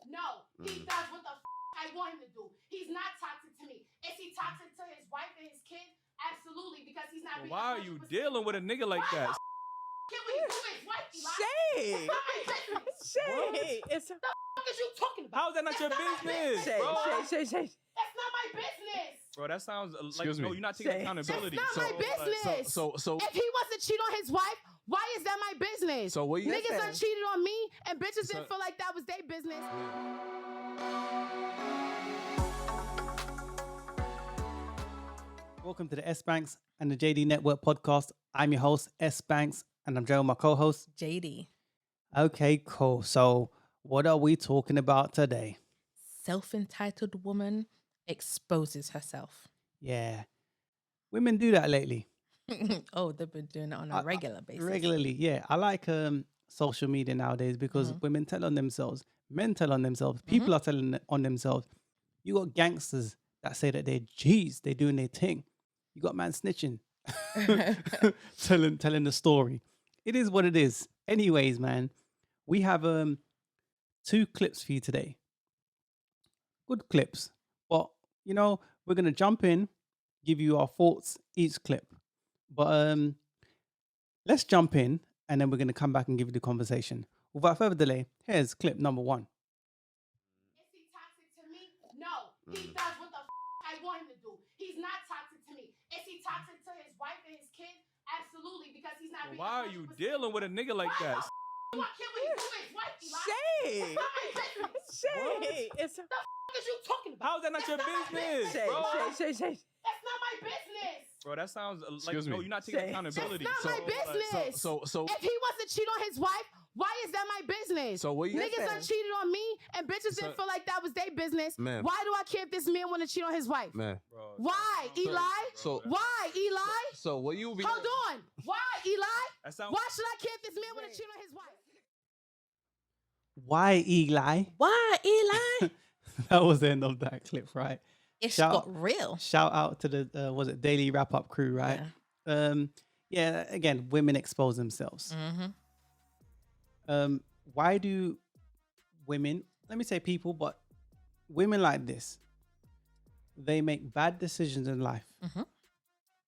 No, he does what the I want him to do. He's not toxic to me. Is he toxic to his wife and his kids? Absolutely, because he's not. Well, why are you dealing with a nigga like that? Can we do his wife? Shay. Shay. It's What the fuck is you talking about? How is that not your business, bro? Shay. That's not my business. Bro, that sounds like Excuse me. no, you're not taking Shay. accountability. That's not my business. So If he wants to cheat on his wife, why is that my business? So what you Niggas Listen. done cheated on me, and bitches So- didn't feel like that was their business. Welcome to the S.Banks and the JD Network podcast. I'm your host, S.Banks, and I'm joined with my co-host. JD. Okay, cool. So what are we talking about today? Self-entitled woman exposes herself. Yeah. Women do that lately. Oh, they've been doing it on a regular basis. Regularly, yeah. I like social media nowadays because women tell on themselves, men tell on themselves, people are telling on themselves. You got gangsters that say that they're G's, they're doing their thing. You got man snitching, telling the story. It is what it is. Anyways, man, we have 2 clips for you today. Good clips. But, we're going to jump in, give you our thoughts each clip. But let's jump in, and then we're going to come back and give you the conversation. Without further delay, here's clip number 1. Is he toxic to me? No, he does what the I want him to do. He's not toxic to me. Is he toxic to his wife and his kids? Absolutely, because he's not. Well, why are you dealing with a nigga like that? What can we do his wife? Shay. That's not my business. Shay. It's What the is you talking about? How is that not your business, bro? Shay. That's not my business. Bro, that sounds like Excuse no, me. you're not taking Shay. accountability. That's not my business. So If he wants to cheat on his wife, why is that my business? So what you- Niggas done Listen. cheated on me, and bitches So- didn't feel like that was their business. Man. Why do I care if this man want to cheat on his wife? man. Bro, Why, Eli? So Why, Eli? so what you be? Hold on. Why, Eli? that sounds Why should I care if this man want to cheat on his wife? Why, Eli? Why, Eli? That was the end of that clip, right? It's Shout- got real. Shout out to the was it Daily Wrap Up crew, right? Yeah, again, women expose themselves. Why do women, let me say people, but women like this, they make bad decisions in life.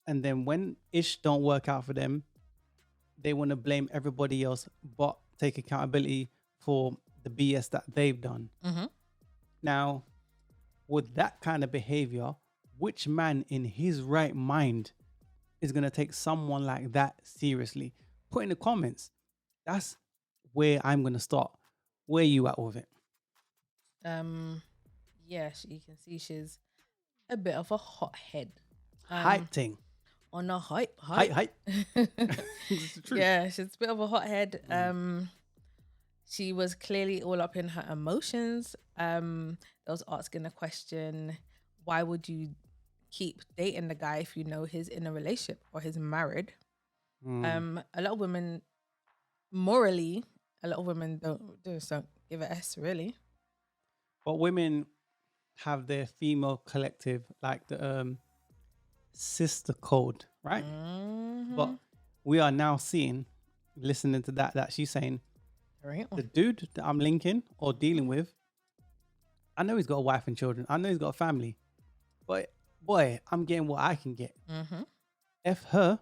And then when ish don't work out for them, they want to blame everybody else but take accountability for the BS that they've done. Now, with that kind of behavior, which man in his right mind is going to take someone like that seriously? Put in the comments. That's where I'm going to start. Where you at with it? Yeah, you can see she's a bit of a hothead. Hype thing. On a hype. Hype. It's the truth. Yeah, she's a bit of a hothead. She was clearly all up in her emotions. They was asking the question, why would you keep dating the guy if you know he's in a relationship or he's married? A lot of women, morally, a lot of women don't give a S, really. But women have their female collective, like the sister code, right? But we are now seeing, listening to that she's saying, Right. the dude that I'm linking or dealing with, I know he's got a wife and children. I know he's got a family. But boy, I'm getting what I can get. F her.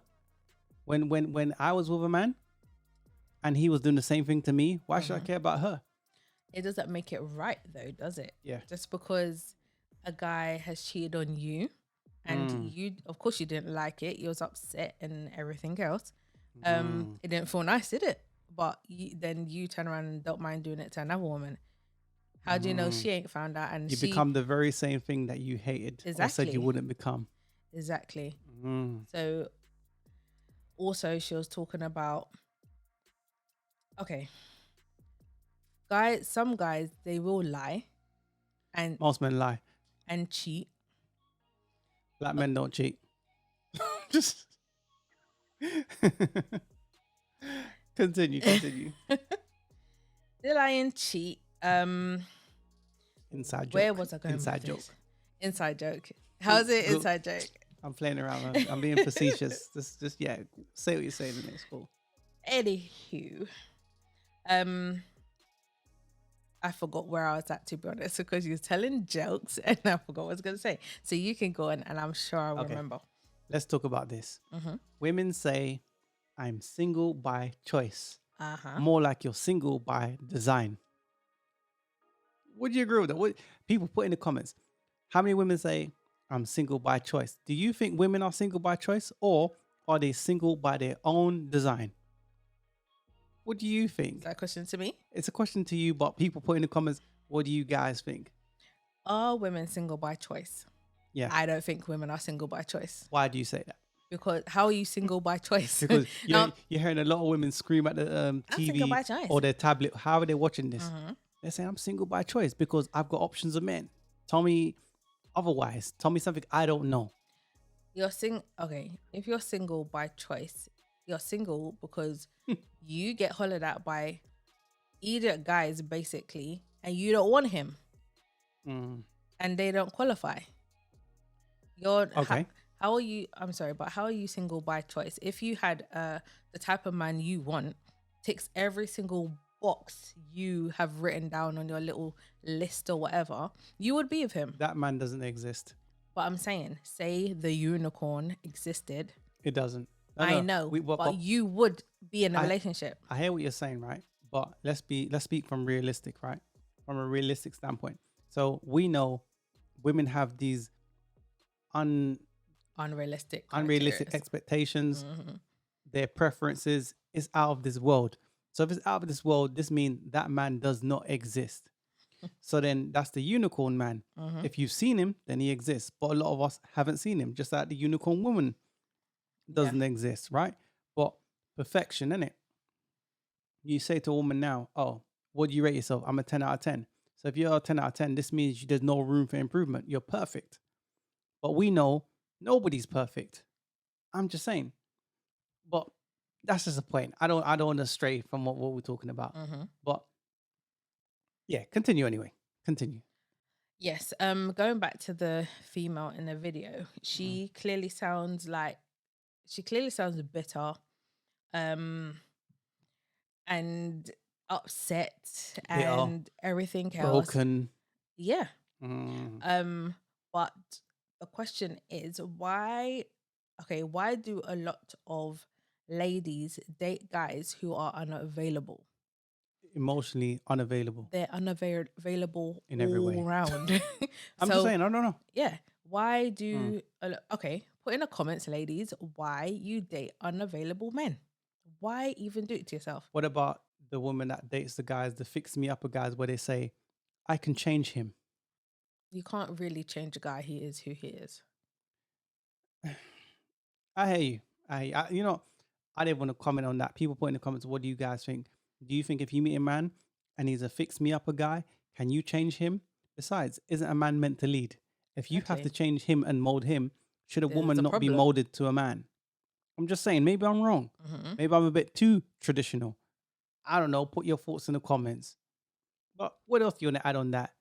When I was with a man and he was doing the same thing to me, why should I care about her? It doesn't make it right though, does it? Yeah. Just because a guy has cheated on you and you, of course you didn't like it, you was upset and everything else. It didn't feel nice, did it? But then you turn around and don't mind doing it to another woman. How do you know she ain't found out? And You she become the very same thing that you hated or said Exactly. you wouldn't become. Exactly. So also she was talking about, okay, some guys, they will lie and Most men lie. cheat. Black men don't cheat. Just continue. They lie and cheat. Inside joke. Where was I going? Inside with joke. this? Inside joke. How's it? Good. Inside joke. I'm playing around. I'm being facetious. Just yeah. Say what you're saying in it's cool. Anywho, I forgot where I was at, to be honest, because you was telling jokes and I forgot what I was going to say. So you can go on and I'm sure I'll Okay. remember. Let's talk about this. Mm-hmm. Women say, I'm single by choice. Uh-huh. More like you're single by design. Would you agree with that? What people put in the comments? How many women say, I'm single by choice? Do you think women are single by choice, or are they single by their own design? What do you Is think? that a question to me? It's a question to you, but people put in the comments, what do you guys think? Are women single by choice? Yeah. I don't think women are single by choice. Why do you say that? Because how are you single by choice? Because Now, you're hearing a lot of women scream at the I'm single TV by choice. or their tablet. How are they watching this? Mhm. They say, I'm single by choice because I've got options of men. Tell me otherwise. Tell me something I don't know. Okay, if you're single by choice, you're single because you get hollered at by idiot guys basically, and you don't want him, and they don't qualify. You're Okay. how are you? I'm sorry, but how are you single by choice? If you had the type of man you want, ticks every single box you have written down on your little list or whatever, you would be with him. That man doesn't exist. But I'm saying, say the unicorn existed. It doesn't. I know, but you would be in a relationship. I hear what you're saying, right? But let's speak from realistic, right? From a realistic standpoint. So we know women have these Unrealistic unrealistic criterias. expectations. Mm-hmm. Their preferences is out of this world. So if it's out of this world, this means that man does not exist. So then that's the unicorn man. Mm-hmm. If you've seen him, then he exists. But a lot of us haven't seen him, just like the unicorn woman doesn't exist, right? But perfection, innit? You say to a woman now, oh, what do you rate yourself? I'm a 10 out of 10. So if you're a 10 out of 10, this means there's no room for improvement. You're perfect. But we know nobody's perfect. I'm just saying. But that's just a point. I don't want to stray from what we're talking about. Mm-hmm. But yeah, continue anyway. Continue. Yes. Going back to the female in the video, she clearly sounds bitter, and upset and everything else. Broken. Yeah. But the question is why do a lot of ladies date guys who are unavailable? Emotionally unavailable. They're unavailable in every way. all round. I'm just saying, I don't know. Yeah. Why do put in the comments, ladies, why you date unavailable men? Why even do it to yourself? What about the woman that dates the guys, the fix me up guys, where they say, I can change him? You can't really change a guy. He is who he is. I hear you. I I didn't want to comment on that. People put in the comments, what do you guys think? Do you think if you meet a man and he's a fix me up guy, can you change him? Besides, isn't a man meant to lead? If you have to change him and mold him, should a woman not be molded to a man? I'm just saying, maybe I'm wrong. Mm-hmm. Maybe I'm a bit too traditional. I don't know. Put your thoughts in the comments. But what else do you want to add on that?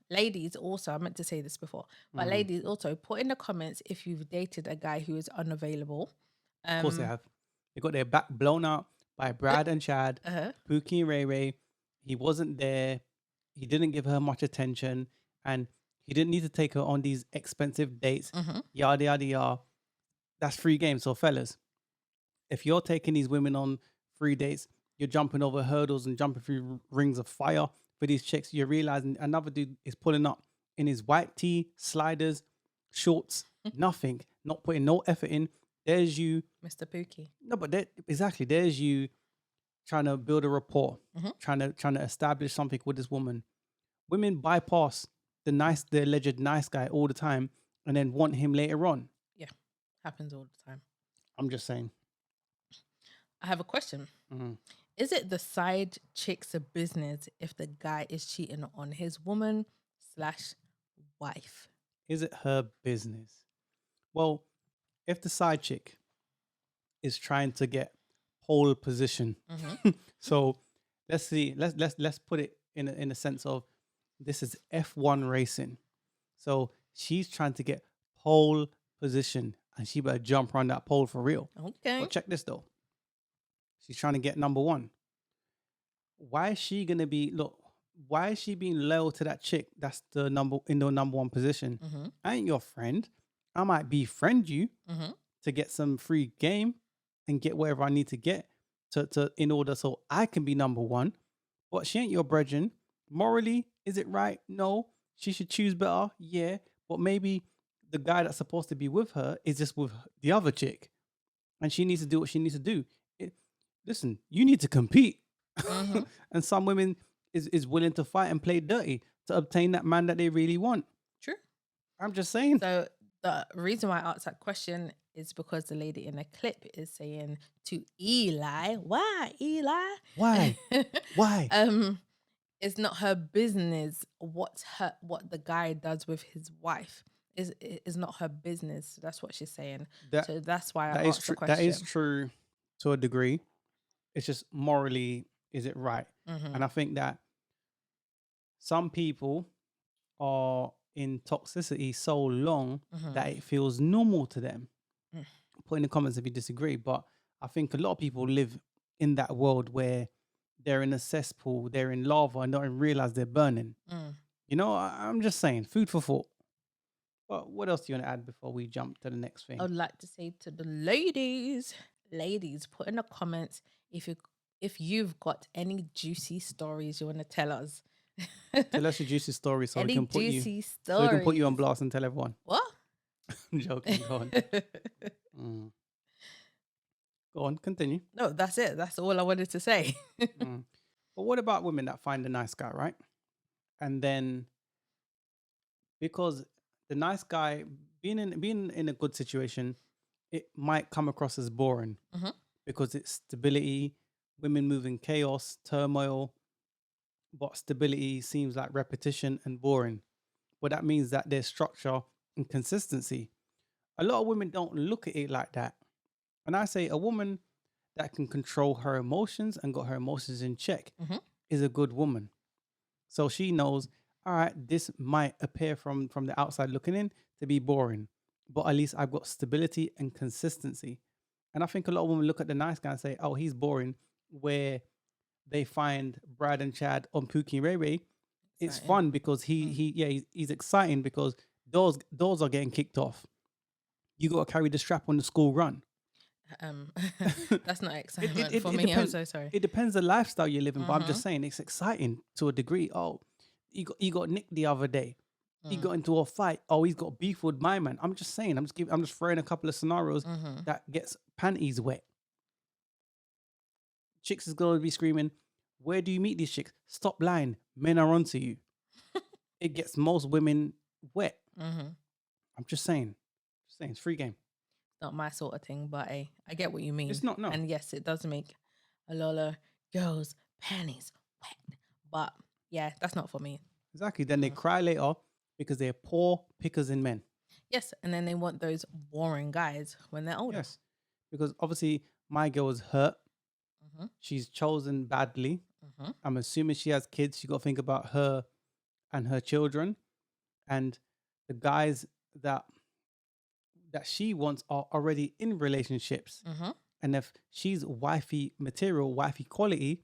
Ladies also, I meant to say this before, but ladies also put in the comments if you've dated a guy who is unavailable. Of course they have. They got their back blown out by Brad and Chad, Pookie and Ray Ray. He wasn't there. He didn't give her much attention, and he didn't need to take her on these expensive dates. Yada yada yada. That's free game. So fellas, if you're taking these women on free dates, you're jumping over hurdles and jumping through rings of fire for these chicks. You're realizing another dude is pulling up in his white tee, sliders, shorts, nothing, not putting no effort in. There's you, Mr. Pookie. No, but exactly. There's you trying to build a rapport, trying to establish something with this woman. Women bypass the alleged nice guy all the time, and then want him later on. Yeah, happens all the time. I'm just saying. I have a question. Is it the side chick's business if the guy is cheating on his woman/wife? Is it her business? Well, if the side chick is trying to get pole position, so let's see, let's put it in a sense of this is F1 racing. So she's trying to get pole position, and she better jump around that pole for real. Okay. But check this though. She's trying to get number one. Why is she gonna be look? Why is she being loyal to that chick that's the number one position? Mm-hmm. I ain't your friend. I might befriend you Mm-hmm. to get some free game and get whatever I need to get to in order so I can be number one. But she ain't your brethren. Morally, is it right? No. She should choose better. Yeah. But maybe the guy that's supposed to be with her is just with the other chick. And she needs to do what she needs to do. Listen, you need to compete. Mm-hmm. And some women is willing to fight and play dirty to obtain that man that they really want. True. I'm just saying. So the reason why I asked that question is because the lady in the clip is saying to Eli, "Why, Eli? Why? Why? It's not her business what the guy does with his wife. Is not her business." That's what she's saying. So that's why I asked the question. That is true to a degree. It's just morally, is it right? Mm-hmm. And I think that some people are in toxicity so long that it feels normal to them. Put in the comments if you disagree, but I think a lot of people live in that world where they're in a cesspool, they're in lava and don't even realize they're burning. You know, I'm just saying, food for thought. But what else do you want to add before we jump to the next thing? I would like to say to the ladies, put in the comments if you've got any juicy stories you want to tell us. Tell us your juicy story so we Any can put you juicy so we can put you on stories? blast and tell everyone. What? I'm joking. Go on. Go on, continue. No, that's it. That's all I wanted to say. But what about women that find a nice guy, right? And then because the nice guy being in a good situation, it might come across as boring because it's stability, women move in chaos, turmoil, but stability seems like repetition and boring. But that means that there's structure and consistency. A lot of women don't look at it like that. And I say a woman that can control her emotions and got her emotions in check is a good woman. So she knows, all right, this might appear from the outside looking in to be boring, but at least I've got stability and consistency. And I think a lot of women look at the nice guy and say, oh, he's boring, where they find Brad and Chad on Pookie and Ray Ray. It's fun because he's exciting because doors are getting kicked off. You got to carry the strap on the school run. That's not excitement for me. I'm so sorry. It depends the lifestyle you're living, but I'm just saying it's exciting to a degree. Oh, he got nicked the other day. He got into a fight. Oh, he's got beef with my man. I'm just saying. I'm just throwing a couple of scenarios that gets panties wet. Chicks is going to be screaming, "Where do you meet these chicks? Stop lying. Men are onto you." It gets most women wet. I'm just saying. It's free game. Not my sort of thing, but I get what you mean. It's not, no. And yes, it does make a lot of girls' panties wet. But yeah, that's not for me. Exactly. Then they cry later because they're poor pickers in men. Yes, and then they want those boring guys when they're older. Yes, because obviously my girl is hurt. She's chosen badly. I'm assuming she has kids. You got to think about her and her children, and the guys that she wants are already in relationships. And if she's wifey material, wifey quality,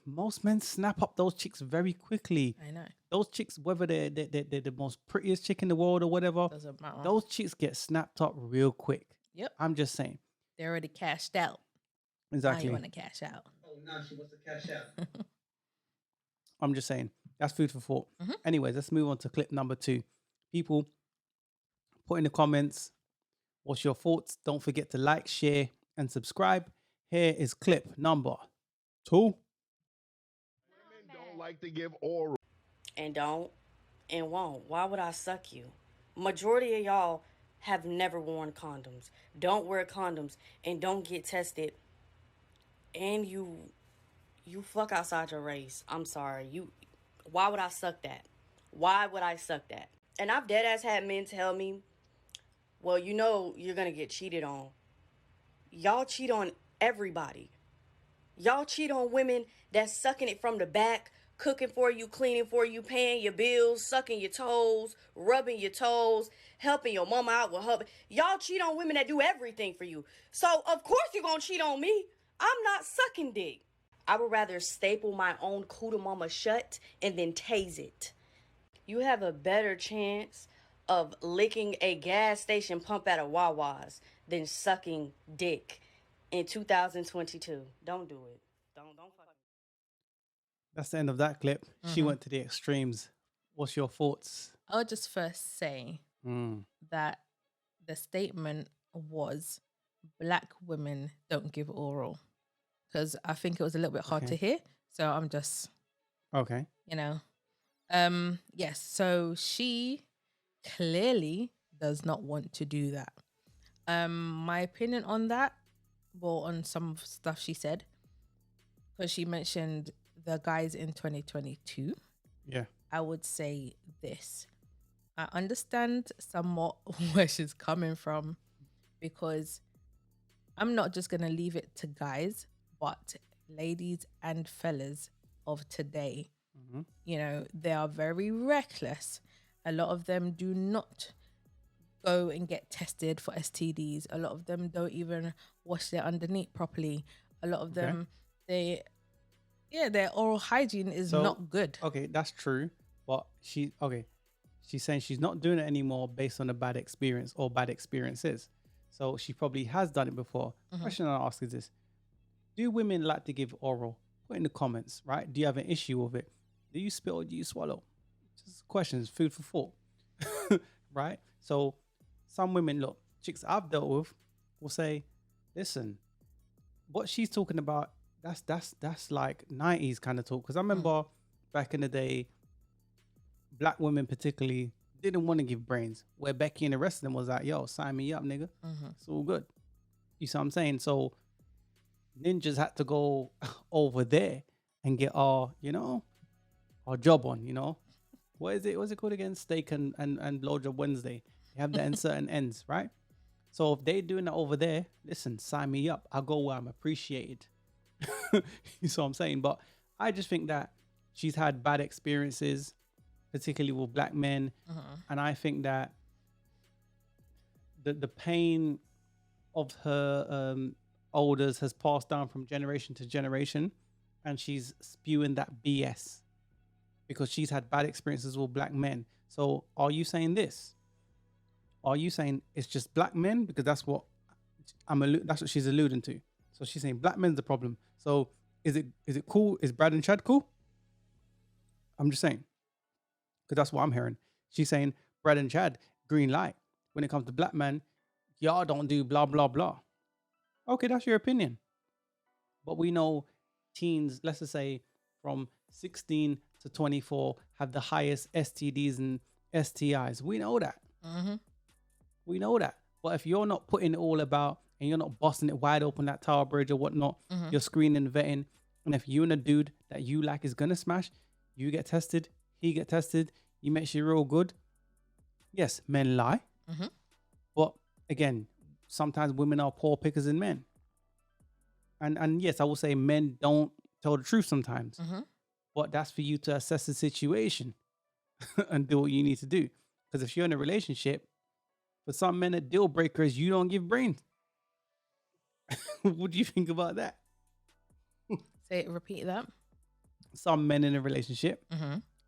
most men snap up those chicks very quickly. I know. Those chicks, whether they're the most prettiest chick in the world or whatever, Doesn't matter. those chicks get snapped up real quick. Yep. I'm just saying. They're already cashed out. Exactly. Now you want to cash out. Oh, now she wants to cash out. I'm just saying. That's food for thought. Anyways, let's move on to clip number 2. People, put in the comments what's your thoughts. Don't forget to like, share, and subscribe. Here is clip number 2. Women don't like to give oral. And don't and won't. Why would I suck you? Majority of y'all have never worn condoms. Don't wear condoms and don't get tested. And you fuck outside your race. I'm sorry. Why would I suck that? Why would I suck that? And I've dead ass had men tell me, well, you know you're gonna get cheated on. Y'all cheat on everybody. Y'all cheat on women that's sucking it from the back, cooking for you, cleaning for you, paying your bills, sucking your toes, rubbing your toes, helping your mama out with her. Y'all cheat on women that do everything for you. So, of course you're gonna cheat on me. I'm not sucking dick. I would rather staple my own cooter mama shut and then tase it. You have a better chance of licking a gas station pump at a Wawa's than sucking dick in 2022. Don't do it. Don't fucking. That's the end of that clip. She went to the extremes. What's your thoughts? I'll just first say that the statement was black women don't give oral, because I think it was a little bit hard to hear. So I'm just, Okay. yes. So she clearly does not want to do that. My opinion on that, well, on some stuff she said, because she mentioned the guys in 2022. Yeah. I would say this. I understand somewhat where she's coming from, because I'm not just going to leave it to guys, but ladies and fellas of today. They are very reckless. A lot of them do not go and get tested for STDs. A lot of them don't even wash their underneath properly. A lot of them, their oral hygiene is not good. Okay, that's true. But she's saying she's not doing it anymore based on a bad experience or bad experiences. So she probably has done it before. Question I ask is this: do women like to give oral? Put in the comments, right? Do you have an issue with it? Do you spit or do you swallow? Just questions, food for thought, right? So some women, look, chicks I've dealt with will say, listen, what she's talking about, that's like 90s kind of talk. Because I remember back in the day, black women particularly didn't want to give brains, where Becky and the rest of them was like, yo, sign me up, nigga. It's all good. You see what I'm saying? So ninjas had to go over there and get our job on, What is it? What's it called again? Steak and blowjob Wednesday. They have that in certain ends, right? So if they're doing that over there, listen, sign me up. I'll go where I'm appreciated. You see what I'm saying? But I just think that she's had bad experiences, particularly with black men. And I think that the pain of her elders has passed down from generation to generation. And she's spewing that BS because she's had bad experiences with black men. So are you saying this? Are you saying it's just black men? Because that's what that's what she's alluding to. So she's saying black men's the problem. So is it cool? Is Brad and Chad cool? I'm just saying, because that's what I'm hearing. She's saying Brad and Chad, green light. When it comes to black men, y'all don't do blah, blah, blah. Okay, that's your opinion. But we know teens, let's just say from 16 to 24, have the highest STDs and STIs. We know that. We know that. But if you're not putting it all about and you're not busting it wide open, that Tower Bridge or whatnot, you're screening, vetting. And if you and a dude that you like is going to smash, you get tested, he get tested, you make sure you're all good. Yes, men lie. But again, sometimes women are poor pickers than men. And yes, I will say men don't tell the truth sometimes. But that's for you to assess the situation and do what you need to do. Because if you're in a relationship, for some men, a deal breaker is you don't give brains. What do you think about that? Repeat that. Some men in a relationship,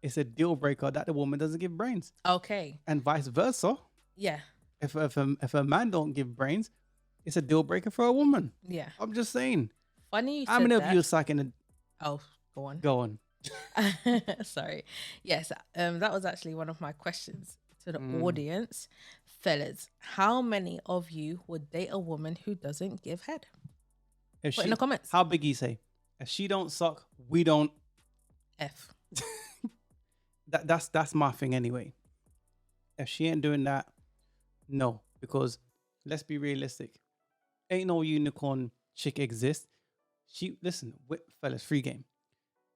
it's a deal breaker that the woman doesn't give brains. Okay. And vice versa. Yeah. If a man don't give brains, it's a deal breaker for a woman. Yeah. I'm just saying. Funny you How said many that. of you are sucking a... Oh, go on. Go on. Sorry. Yes, that was actually one of my questions to the audience. Fellas, how many of you would date a woman who doesn't give head? Put in the comments. How big you say? If she don't suck, we don't... F. That's my thing anyway. If she ain't doing that, no. Because let's be realistic. Ain't no unicorn chick exists. Listen, fellas, free game.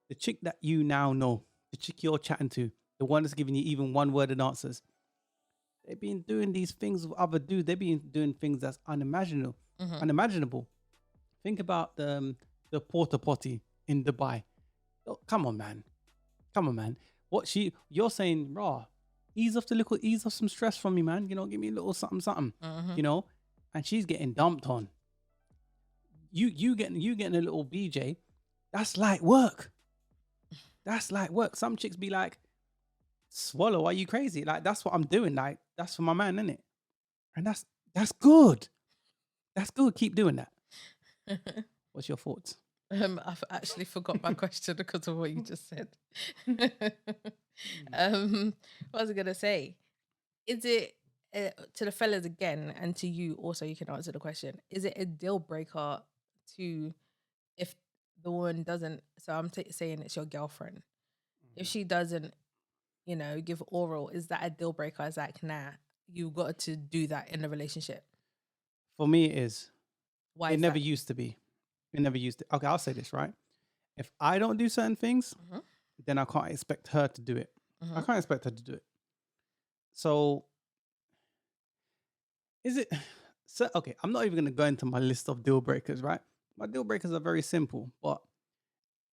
The chick that you now know, the chick you're chatting to, the one that's giving you even one-worded answers, they've been doing these things with other dudes. They've been doing things that's unimaginable. Think about the porta potty in Dubai. Oh, come on, man. You're saying, raw, ease off some stress from me, man. Give me a little something, and she's getting dumped on. you getting a little BJ, that's light work. That's light work. Some chicks be like, swallow, are you crazy? Like, that's what I'm doing. Like, that's for my man, innit? And that's good. That's good. Keep doing that. What's your thoughts? I've actually forgot my question because of what you just said. What was I gonna say? Is it to the fellas again, and to you also? You can answer the question. Is it a deal breaker to if the woman doesn't? So I'm saying it's your girlfriend. If she doesn't, give oral, is that a deal breaker? Is like, nah, you got to do that in the relationship. For me, it is. Why? It is never that? used to be. It never used to. Okay, I'll say this, right? If I don't do certain things, then I can't expect her to do it. I can't expect her to do it. So, is it? So, okay, I'm not even going to go into my list of deal breakers, right? My deal breakers are very simple, but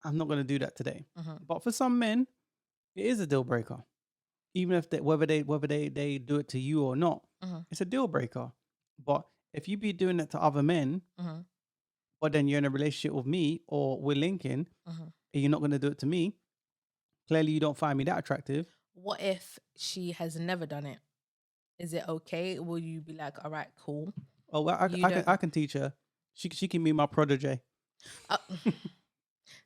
I'm not going to do that today. But for some men, it is a deal breaker. Even if whether they do it to you or not, it's a deal breaker. But if you be doing it to other men, but then you're in a relationship with me or we're linking, and you're not going to do it to me, clearly you don't find me that attractive. What if she has never done it? Is it okay? Will you be like, all right, cool? Oh, well, I can teach her. She can be my protege.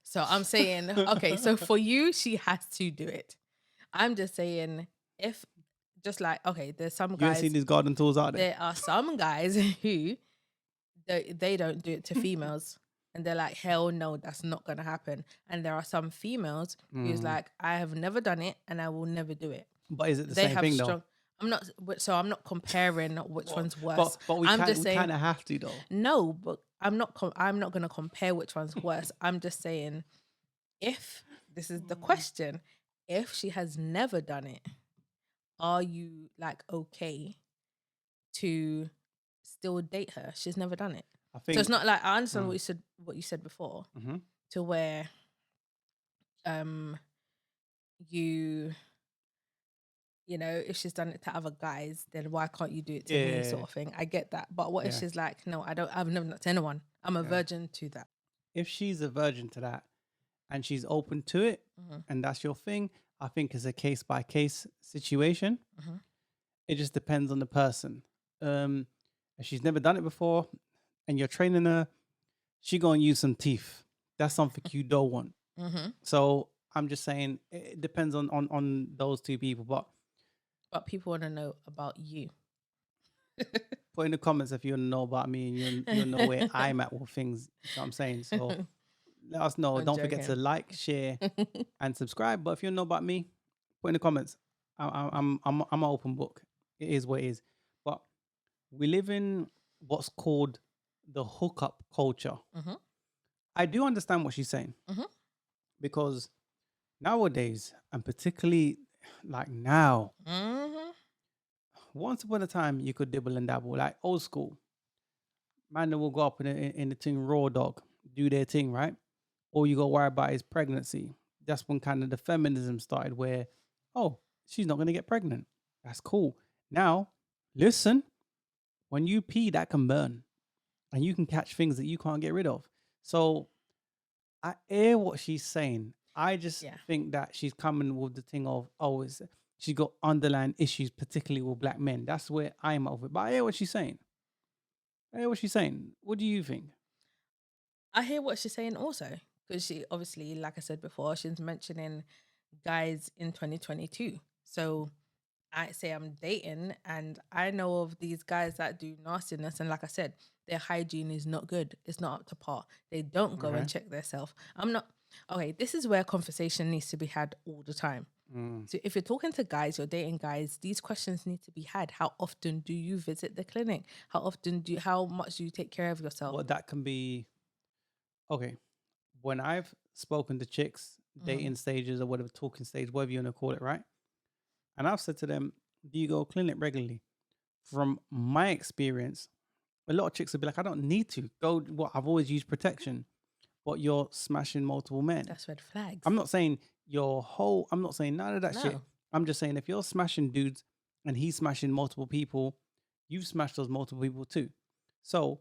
So I'm saying, okay, so for you, she has to do it. I'm just saying, if just like, okay, there's some You ain't guys. seen these garden tools out there? There are some guys who they don't do it to females. And they're like, hell no, that's not going to happen. And there are some females who's like, I have never done it and I will never do it. But is it the same thing though? I'm not comparing which one's worse. But we kind of have to though. No, but I'm not going to compare which one's worse. I'm just saying, if this is the question, if she has never done it, are you like okay to still date her? She's never done it. I think So it's not like, I understand what you said before, Mhm. to where if she's done it to other guys, then why can't you do it to me, sort of thing. I get that. But what if she's like, no, I've never done it to anyone. I'm a virgin to that. If she's a virgin to that and she's open to it and that's your thing, I think it's a case by case situation. It just depends on the person. If she's never done it before and you're training her, she gonna use some teeth. That's something you don't want. So I'm just saying it depends on those two people. But people want to know about you. Put in the comments if you want to know about me and you know where I'm at with things. You know what I'm saying? So let us know. Don't forget to like, share, and subscribe. But if you want to know about me, put in the comments. I'm an open book. It is what it is. But we live in what's called the hookup culture. I do understand what she's saying. Because nowadays, and particularly like now, once upon a time, you could dibble and dabble, like old school. Man will go up in the thing raw dog, do their thing, right? All you got to worry about is pregnancy. That's when kind of the feminism started where, oh, she's not going to get pregnant. That's cool. Now, listen, when you pee, that can burn. And you can catch things that you can't get rid of. So I hear what she's saying. I just think that she's coming with the thing of, she's got underlying issues, particularly with black men. That's where I'm at with it. But I hear what she's saying. What do you think? I hear what she's saying also. Because she obviously, like I said before, she's mentioning guys in 2022. So I say I'm dating and I know of these guys that do nastiness. And like I said, their hygiene is not good. It's not up to par. They don't go and check themselves. This is where conversation needs to be had all the time. So if you're talking to guys, you're dating guys, these questions need to be had. How often do you visit the clinic? How much do you take care of yourself? Well, that can be, okay. When I've spoken to chicks, dating stages or whatever, talking stage, whatever you want to call it, right? And I've said to them, do you go clinic regularly? From my experience, a lot of chicks will be like, I don't need to go. I've always used protection, but you're smashing multiple men. That's red flags. I'm not saying I'm not saying none of that shit. I'm just saying if you're smashing dudes and he's smashing multiple people, you've smashed those multiple people too. So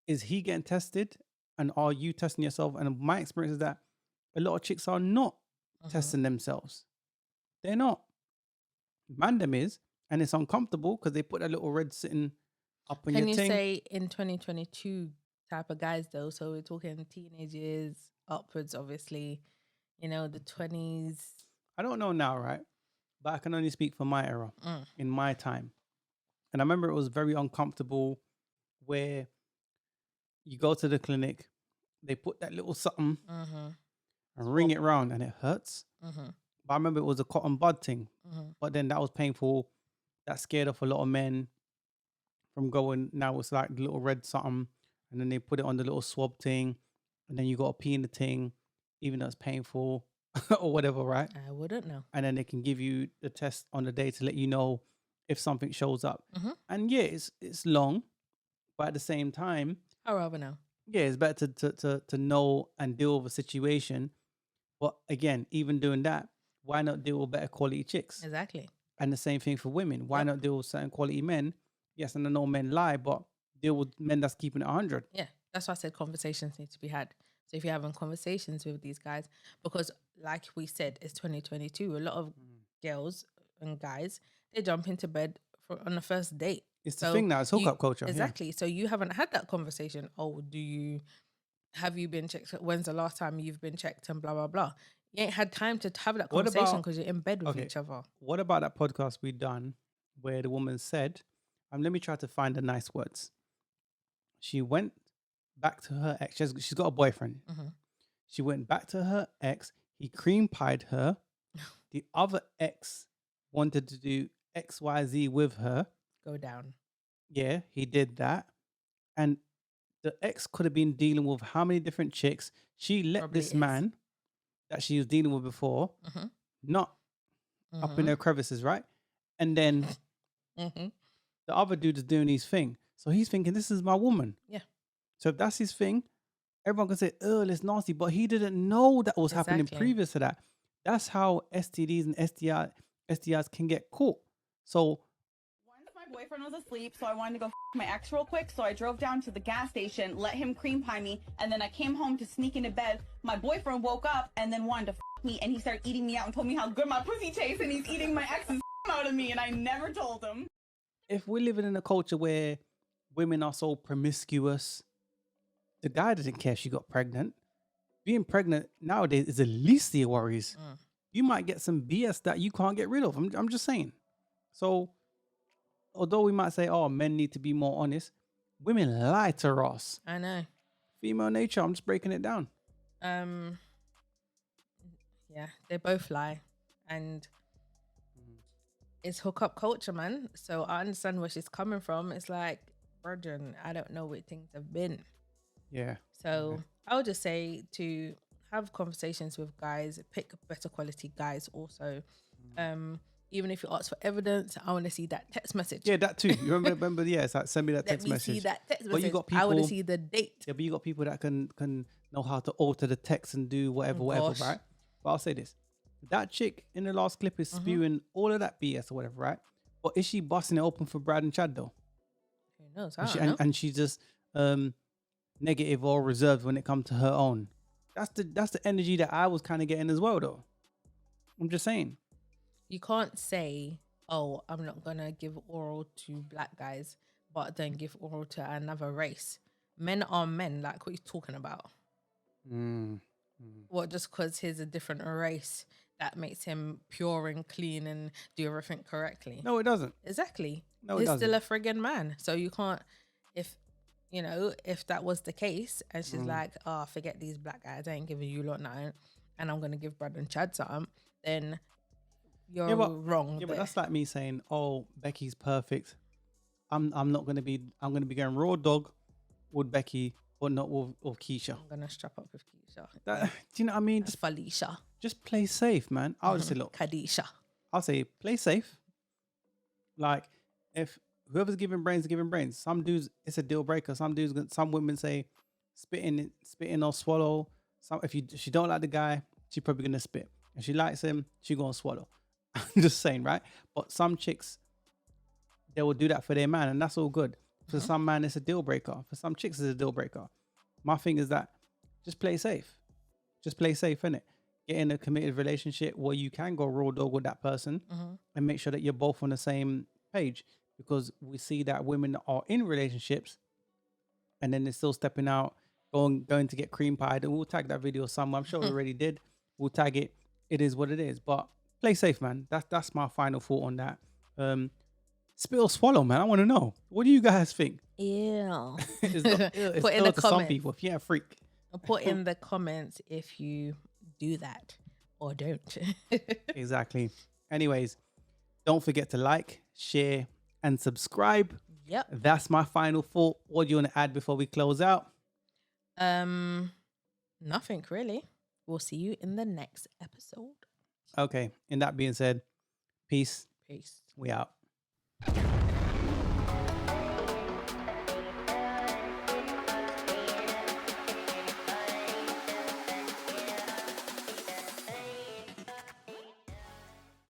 is he getting tested, and are you testing yourself? And my experience is that a lot of chicks are not testing themselves. They're not. Mandem is, and it's uncomfortable because they put a little red sitting up on Can your you thing. say in 2022 type of guys though? So we're talking teenage years upwards, obviously. You know, the 20s. I don't know now, right? But I can only speak for my era, in my time. And I remember it was very uncomfortable where you go to the clinic, they put that little something and ring it round, and it hurts. But I remember it was a cotton bud thing. But then that was painful. That scared off a lot of men from going. Now it's like the little red something, and then they put it on the little swab thing, and then you got to pee in the thing, even though it's painful or whatever, right? I wouldn't know. And then they can give you the test on the day to let you know if something shows up. And yeah, it's long, but at the same time, I'd rather know. yeah, it's better to know and deal with a situation. But again, even doing that, why not deal with better quality chicks? Exactly. And the same thing for women. Why not deal with certain quality men? Yes, and I know men lie, but deal with men that's keeping it 100. Yeah, that's why I said conversations need to be had. So if you're having conversations with these guys, because like we said, it's 2022. A lot of girls and guys, they jump into bed on the first date. It's the thing now, it's hookup culture. yeah. Exactly. So you haven't had that conversation. Oh, have you been checked? When's the last time you've been checked and blah, blah, blah. You ain't had time to have that What conversation about- because you're in bed with okay. each other. What about that podcast we done where the woman said, let me try to find the nice words. She went back to her ex. She's got a boyfriend. She went back to her ex. He cream pied her. The other ex wanted to do XYZ with her. Go down. Yeah, he did that. And the ex could have been dealing with how many different chicks. She let Probably this is. man that she was dealing with before not up in her crevices, right? And then the other dude is doing his thing. So he's thinking, this is my woman. Yeah. So if that's his thing, everyone can say, oh, it's nasty. But he didn't know that was happening Exactly. previous to that. That's how STDs and STIs can get caught. So Once my boyfriend was asleep, so I wanted to go my ex real quick. So I drove down to the gas station, let him cream pie me, and then I came home to sneak into bed. My boyfriend woke up and then wanted to me, and he started eating me out and told me how good my pussy tastes, and he's eating my ex's out of me, and I never told him. if we're living in a culture where women are so promiscuous, the guy doesn't care if she got pregnant. Being pregnant nowadays is the least of your worries. You might get some BS that you can't get rid of. I'm just saying. So, although we might say, oh, men need to be more honest, women lie to us. I know. Female nature, I'm just breaking it down. Yeah, they both lie. And it's hookup culture, man. So I understand where she's coming from. It's like, virgin, I don't know what things have been. Yeah. So I would just say to have conversations with guys, pick better quality guys also. Even if you ask for evidence, I want to see that text message. Yeah, that too. You remember yeah, it's like send me that Let text me message. see that text But you message. got I want to people- see the date. Yeah, but you got people that can know how to alter the text and do whatever, Gosh. right? But I'll say this. That chick in the last clip is spewing all of that BS or whatever, right? But is she busting it open for Brad and Chad though? Who knows? I And, don't she, know. and she's just negative or reserved when it comes to her own. That's the energy that I was kind of getting as well though. I'm just saying. You can't say, oh, I'm not going to give oral to black guys, but then give oral to another race. Men are men, like what you're talking about. What, just because he's a different race, that makes him pure and clean and do everything correctly? No, it doesn't. Exactly. No, it He's doesn't. still a friggin' man. So you can't, if that was the case, and she's like, oh, forget these black guys, I ain't giving you lot nothing, and I'm going to give Brad and Chad something, then you're wrong. Yeah, but there. that's like me saying, "Oh, Becky's perfect. I'm gonna be going raw dog with Becky, but not with Keisha." I'm going to strap up with Keisha. Do you know what I mean? That's Felicia. Just play safe, man. I'll just say, look, Kadisha. I'll say play safe. Like if whoever's giving brains, giving brains. Some dudes, it's a deal breaker. Some women say spitting or swallow. If she don't like the guy, she probably gonna spit. If she likes him, she gonna swallow. I'm just saying, right? But some chicks, they will do that for their man, and that's all good. For some man, it's a deal breaker. For some chicks, it's a deal breaker. My thing is that just play safe. Just play safe, innit? Get in a committed relationship where you can go raw dog with that person and make sure that you're both on the same page. Because we see that women are in relationships and then they're still stepping out, going to get cream pied. And we'll tag that video somewhere. I'm sure we already did. We'll tag it. It is what it is. But play safe, man. That's my final thought on that. Spit or swallow, man. I want to know. What do you guys think? Ew. It's Put in ill the to some comments. people. If you're a freak. Put in the comments if you do that or don't. Exactly. Anyways, don't forget to like, share, and subscribe. Yep. That's my final thought. What do you want to add before we close out? Nothing really. We'll see you in the next episode. Okay. And that being said, peace. Peace. We out.